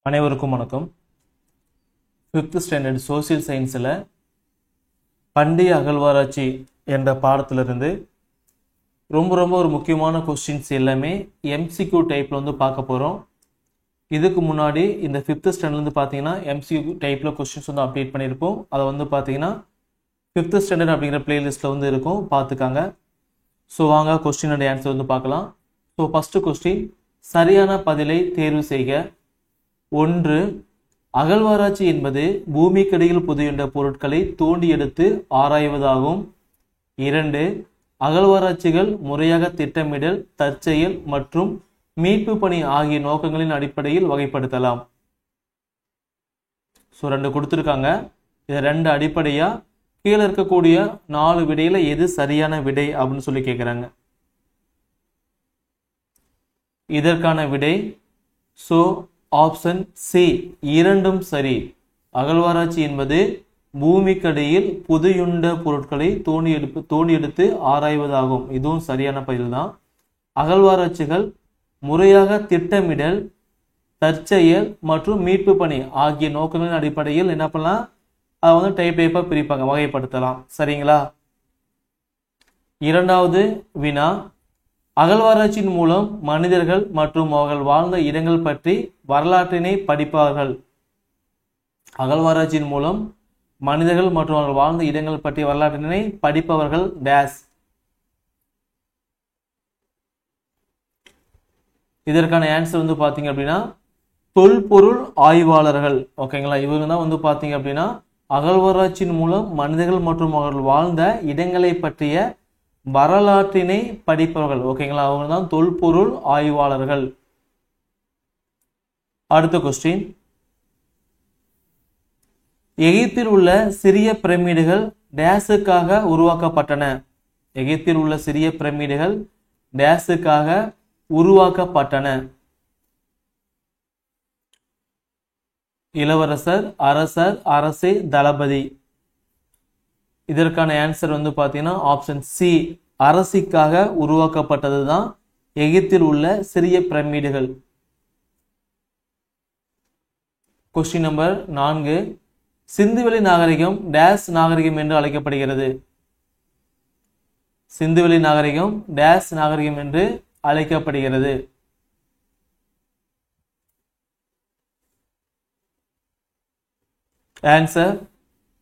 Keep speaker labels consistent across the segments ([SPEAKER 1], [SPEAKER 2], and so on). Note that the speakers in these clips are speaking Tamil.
[SPEAKER 1] அனைவருக்கும் வணக்கம். 5th ஸ்டாண்டர்ட் சோசியல் சயின்ஸில் பண்டைய அகழ்வாராய்ச்சி என்ற பாடத்திலிருந்து ரொம்ப ஒரு முக்கியமான கொஸ்டின்ஸ் எல்லாமே எம்சிக்யூ டைப்பில் வந்து பார்க்க போகிறோம். இதுக்கு முன்னாடி இந்த 5th ஸ்டாண்டர்ட்லேருந்து பார்த்தீங்கன்னா எம்சிக்யூ டைப்பில் கொஸ்டின்ஸ் வந்து அப்டேட் பண்ணியிருப்போம். அதை வந்து பார்த்தீங்கன்னா 5th ஸ்டாண்டர்ட் அப்படிங்கிற பிளேலிஸ்ட்டில் வந்து இருக்கும், பார்த்துக்காங்க. ஸோ வாங்க கொஸ்டின் அண்ட் ஆன்சர் வந்து பார்க்கலாம். ஸோ ஃபஸ்ட்டு கொஸ்டின், சரியான பதிலை தேர்வு செய்க. 1. அகழ்வாராய்ச்சி என்பது பூமிக்கடியில் புதையுண்ட பொருட்களை தோண்டி எடுத்து ஆராய்வதாகும். 2. அகழ்வாராய்ச்சிகள் முறையாக திட்டமிடல், தற்செயல் மற்றும் மீட்பு பணி ஆகிய நோக்கங்களின் அடிப்படையில் வகைப்படுத்தலாம். ஸோ 2 கொடுத்துருக்காங்க. இதை 2 அடிப்படையா கீழே இருக்கக்கூடிய 4 விடையில எது சரியான விடை அப்படின்னு சொல்லி கேட்குறாங்க. இதற்கான விடை ஸோ ஆப்ஷன் சி, இரண்டும் சரி. அகழ்வாராய்ச்சி என்பது பூமிக்கடியில் புதையுண்ட பொருட்களை தோண்டி எடுத்து ஆராய்வதாகும். இதுவும் சரியான பதில் தான். அகழ்வாராய்ச்சிகள் முறையாக திட்டமிடல், தற்செயல் மற்றும் மீட்பு பணி ஆகிய நோக்கங்களின் அடிப்படையில் என்ன பண்ணலாம், அதை வந்து டைப்பாக பிரிப்பாங்க, வகைப்படுத்தலாம். சரிங்களா? இரண்டாவது வினா, அகழ்வாராய்ச்சியின் மூலம் மனிதர்கள் மற்றும் அவர்கள் வாழ்ந்த இடங்கள் பற்றி வரலாற்றினை படிப்பார்கள். அகழ்வாராய்ச்சியின் மூலம் மனிதர்கள் மற்றும் அவர்கள் வாழ்ந்த இடங்கள் பற்றி வரலாற்றினை படிப்பவர்கள் டேஸ். இதற்கான ஆன்சர் வந்து பார்த்தீங்க அப்படின்னா தொல்பொருள் ஆய்வாளர்கள். ஓகேங்களா? இவங்க தான் வந்து பார்த்தீங்க அப்படின்னா அகழ்வாராய்ச்சியின் மூலம் மனிதர்கள் மற்றும் அவர்கள் வாழ்ந்த இடங்களை பற்றிய வரலாற்றினை படிப்பவர்கள். ஓகேங்களா? அவங்க தான் தொல்பொருள் ஆய்வாளர்கள். அடுத்த கொஸ்டின், எகிப்தில் உள்ள சிறிய பிரமிடுகள் டேஸுக்காக உருவாக்கப்பட்டன. எகிப்தில் உள்ள சிறிய பிரமிடுகள் டேஸுக்காக உருவாக்கப்பட்டன. இளவரசர், அரசர், அரசே, தளபதி. இதற்கான ஆன்சர் வந்து பார்த்தீங்கன்னா ஆப்ஷன் சி, அரசிக்காக உருவாக்கப்பட்டது தான் எகிப்தில் உள்ள சிறிய பிரமிடுகள். கொஸ்டின் நம்பர் 4, சிந்துவெளி நாகரிகம் டேஸ் நாகரிகம் என்று அழைக்கப்படுகிறது. சிந்துவெளி நாகரிகம் டேஸ் நாகரிகம் என்று அழைக்கப்படுகிறது. ஆன்சர்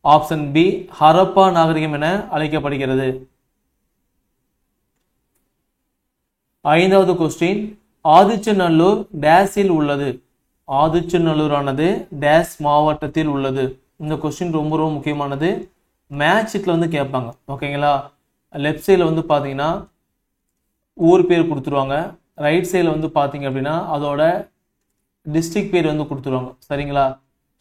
[SPEAKER 1] ஆப்ஷன் பி, ஹரப்பா நாகரிகம் என அழைக்கப்படுகிறது. 5வது கொஸ்டின், ஆதிச்சநல்லூர் டேஸில் உள்ளது. ஆதிச்சநல்லூரானது டேஸ் மாவட்டத்தில் உள்ளது. இந்த கொஸ்டின் ரொம்ப முக்கியமானது. மேட்ச் ஷீட்ல வந்து கேட்பாங்க. ஓகேங்களா? லெஃப்ட் சைடில் வந்து பார்த்தீங்கன்னா ஊர் பேர் கொடுத்துருவாங்க, ரைட் சைடில் வந்து பார்த்தீங்க அப்படின்னா அதோட டிஸ்ட்ரிக்ட் பேர் வந்து கொடுத்துருவாங்க. சரிங்களா?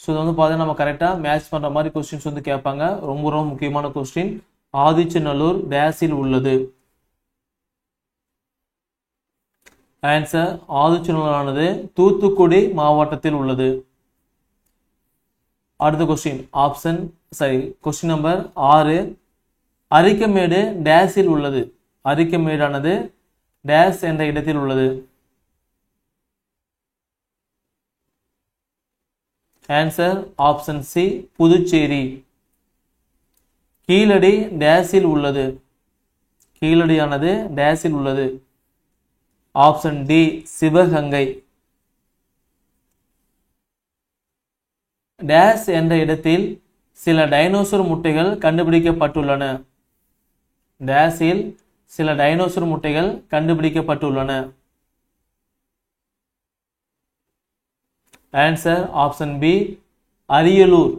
[SPEAKER 1] ஸோ இது வந்து பார்த்தீங்கன்னா நம்ம கரெக்டாக மேட்ச் பண்ணுற மாதிரி கொஸ்டின்ஸ் வந்து கேட்பாங்க. ரொம்ப முக்கியமான கொஸ்டின். ஆதிச்சநல்லூர் டேஸில் உள்ளது. ஆன்சர் ஆதிச்சநல்லூரானது தூத்துக்குடி மாவட்டத்தில் உள்ளது. அடுத்த கொஸ்டின் கொஸ்டின் நம்பர் 6, அரிக்கமேடு டேஸில் உள்ளது. அரிக்கமேடானது டேஸ் என்ற இடத்தில் உள்ளது. Answer option C, Puducherry. Keezhadi டேஸில் உள்ளது. கீழடியானது டேஸில் உள்ளது. Option D, Sivaganga. டேஸ் என்ற இடத்தில் சில டைனோசர் முட்டைகள் கண்டுபிடிக்கப்பட்டுள்ளன. டேஸில் சில டைனோசர் முட்டைகள் கண்டுபிடிக்கப்பட்டுள்ளன. Answer option B, Ariyalur.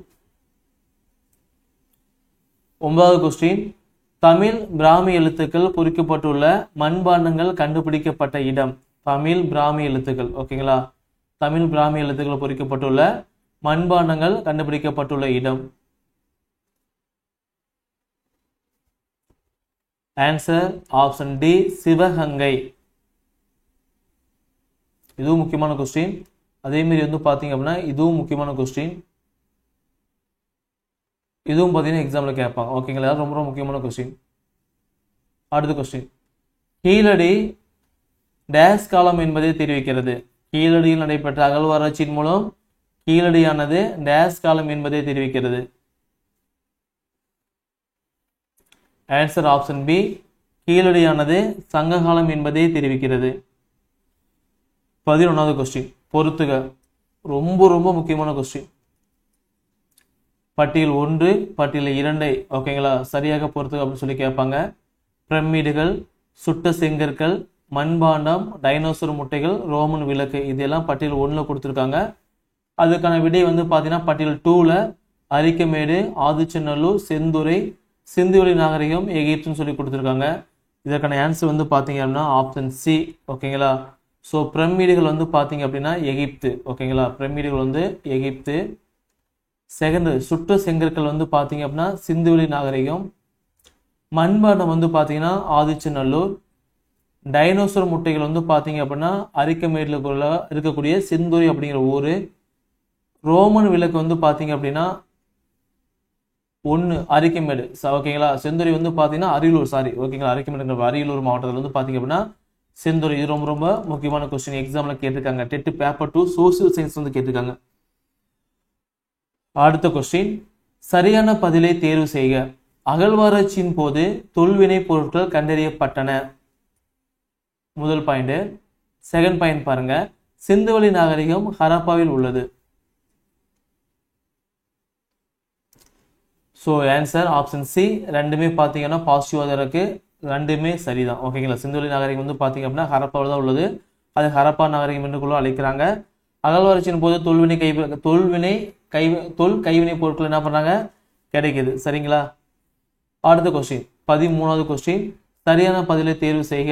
[SPEAKER 1] 9வது கொஸ்டின், தமிழ் பிராமி எழுத்துக்கள் பொறிக்கப்பட்டுள்ள மண்பாண்டங்கள் கண்டுபிடிக்கப்பட்ட இடம். தமிழ் பிராமி எழுத்துக்கள். ஓகேங்களா? தமிழ் பிராமி எழுத்துக்கள் பொறிக்கப்பட்டுள்ள மண்பாண்டங்கள் கண்டுபிடிக்கப்பட்டுள்ள இடம். Answer option D, Sivaganga. இதுவும் முக்கியமான கொஸ்டின். அதே மாதிரி வந்து பார்த்தீங்க அப்படின்னா இதுவும் முக்கியமான கொஸ்டின். இதுவும் பார்த்தீங்கன்னா எக்ஸாமில் கேட்பாங்க. ஓகேங்களா? ரொம்ப முக்கியமான கொஸ்டின். அடுத்த கொஸ்டின், கீழடி டேஸ் காலம் என்பதை தெரிவிக்கிறது. கீழடியில் நடைபெற்ற அகழ்வாராய்ச்சியின் மூலம் கீழடியானது டேஸ் காலம் என்பதை தெரிவிக்கிறது. ஆன்சர் ஆப்ஷன் பி, கீழடியானது சங்க காலம் என்பதை தெரிவிக்கிறது. 11வது கொஸ்டின் பொறுத்துக. ரொம்ப ரொம்ப முக்கியமான கொஸ்டின். பட்டியல் 1 பட்டியல் 2 ஓகேங்களா சரியாக பொறுத்துக அப்படின்னு சொல்லி கேட்பாங்க. பிரமிடுகள், சுட்ட செங்கற்கள், மண்பாண்டம், டைனோசர் முட்டைகள், ரோமன் விளக்கு இதெல்லாம் பட்டியல் 1ல கொடுத்துருக்காங்க. அதுக்கான விடை வந்து பார்த்தீங்கன்னா பட்டியல் 2ல அரிக்கமேடு, ஆதிச்சநல்லூர், செந்துறை, சிந்துவெளி நாகரிகம், எகிப்துன்னு சொல்லி கொடுத்துருக்காங்க. இதற்கான ஆன்சர் வந்து பார்த்தீங்க அப்படின்னா ஆப்ஷன் சி ஓகேங்களா. ஸோ பிரமிடுகள் வந்து பார்த்தீங்க அப்படின்னா எகிப்து ஓகேங்களா. பிரமிடுகள் வந்து எகிப்து. செகண்ட் சுட்ட செங்கற்கள் வந்து பார்த்தீங்க அப்படின்னா சிந்துவெளி நாகரிகம். மண்பாண்டம் வந்து பார்த்தீங்கன்னா ஆதிச்சநல்லூர். டைனோசர் முட்டைகள் வந்து பார்த்தீங்க அப்படின்னா அரிக்கமேடில் இருக்கக்கூடிய சிந்துறை அப்படிங்கிற ஊர். ரோமன் விளக்கு வந்து பார்த்தீங்க அப்படின்னா 1 அரிக்கமேடு ஓகேங்களா. செந்துறை வந்து பார்த்தீங்கன்னா அரியலூர் ஓகேங்களா. அரிக்கமேடு அரியலூர் மாவட்டத்தில் வந்து பார்த்தீங்க அப்படின்னா செந்துறை. இது ரொம்ப ரொம்ப முக்கியமான கொஸ்டின், எக்ஸாம்ல கேட்டிருக்காங்க. டெட் பேப்பர் 2 சோசியல் சயின்ஸ் வந்து கேட்டிருக்காங்க. அடுத்த கொஸ்டின், சரியான பதிலை தேர்வு செய்க. அகழ்வாராய்ச்சியின் போது தொல்வினை பொருட்கள் கண்டறியப்பட்டன. முதல் பாயிண்ட். செகண்ட் பாயிண்ட் பாருங்க, சிந்துவெளி நாகரிகம் ஹரப்பாவில் உள்ளது. So answer option C. ரெண்டுமே பார்த்தீங்கன்னா பாசிட்டிவாக தான் இருக்கு, ரெண்டுமே சரிதான் ஓகேங்களா. சிந்துவெளி நாகரிகம் வந்து பார்த்தீங்க அப்படின்னா ஹரப்பாவில் தான் உள்ளது. அது ஹரப்பா நாகரிகம் என்று கூட அழைக்கிறாங்க. அகழ்வாராய்ச்சியின் போது கைவினை பொருட்கள் என்ன பண்றாங்க கிடைக்குது சரிங்களா. அடுத்த கொஸ்டின் 13வது கொஸ்டின், சரியான பதிலை தேர்வு செய்க.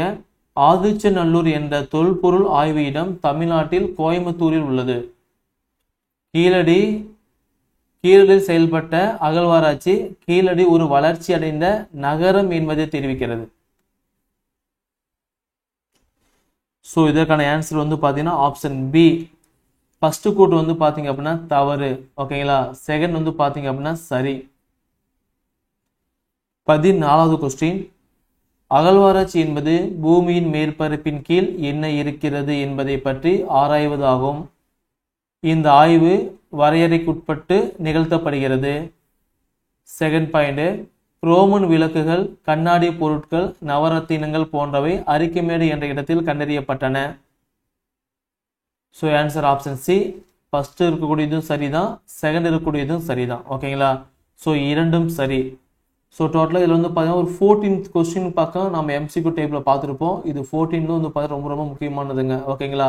[SPEAKER 1] ஆதிச்சநல்லூர் என்ற தொல்பொருள் ஆய்வு இடம் தமிழ்நாட்டில் கோயம்புத்தூரில் உள்ளது. கீழடியில் செயல்பட்ட அகழ்வாராய்ச்சி கீழடி ஒரு வளர்ச்சி அடைந்த நகரம் என்பதை தெரிவிக்கிறது. ஸோ இதற்கான ஆன்சர் வந்து பார்த்தீங்கன்னா ஆப்ஷன் பி. ஃபர்ஸ்ட் கூட்டு வந்து பார்த்தீங்க அப்படின்னா தவறு ஓகேங்களா. செகண்ட் வந்து பார்த்தீங்க அப்படின்னா சரி. 14வது கொஸ்டின், அகழ்வாராய்ச்சி என்பது பூமியின் மேற்பரப்பின் கீழ் என்ன இருக்கிறது என்பதை பற்றி ஆராய்வதாகும். இந்த ஆய்வு வரையறைக்குட்பட்டு நிகழ்த்தப்படுகிறது. செகண்ட் பாயிண்ட், ரோமன் விளக்குகள், கண்ணாடி பொருட்கள், நவரத்தினங்கள் போன்றவை அரிக்கமேடு என்ற இடத்தில் கண்டறியப்பட்டன. So answer option C. First இருக்கக்கூடியதும் சரிதான், செகண்ட் இருக்கக்கூடியதும் சரிதான் ஓகேங்களா. ஸோ இரண்டும் சரி. ஸோ டோட்டலாக இதில் வந்து பார்த்தீங்கன்னா ஒரு 14th கொஸ்டின் பக்கம் நம்ம எம்சிக்யூ டைப்பில் பார்த்துருப்போம். இது 14 வந்து பார்த்தீங்கன்னா ரொம்ப ரொம்ப முக்கியமானதுங்க ஓகேங்களா.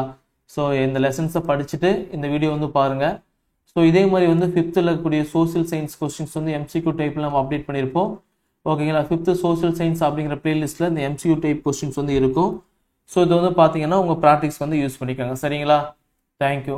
[SPEAKER 1] ஸோ இந்த லெசன்ஸை படிச்சுட்டு இந்த வீடியோ வந்து பாருங்கள். ஸோ இதே மாதிரி வந்து 5th இருக்கக்கூடிய சோசியல் சயின்ஸ் கொஸ்டின்ஸ் வந்து எம்சிக்யூ டைப்பில் நம்ம அப்டேட் பண்ணியிருப்போம் ஓகேங்களா. 5th சோசியல் சயின்ஸ் அப்படிங்கிற பிளேலிஸ்ட்டில் இந்த எம்சிக்யூ டைப் கொஸ்டின்ஸ் வந்து இருக்கும். ஸோ இது வந்து பார்த்தீங்கன்னா உங்கள் ப்ராக்டிஸ் வந்து யூஸ் பண்ணிக்கோங்க சரிங்களா. தேங்க்யூ.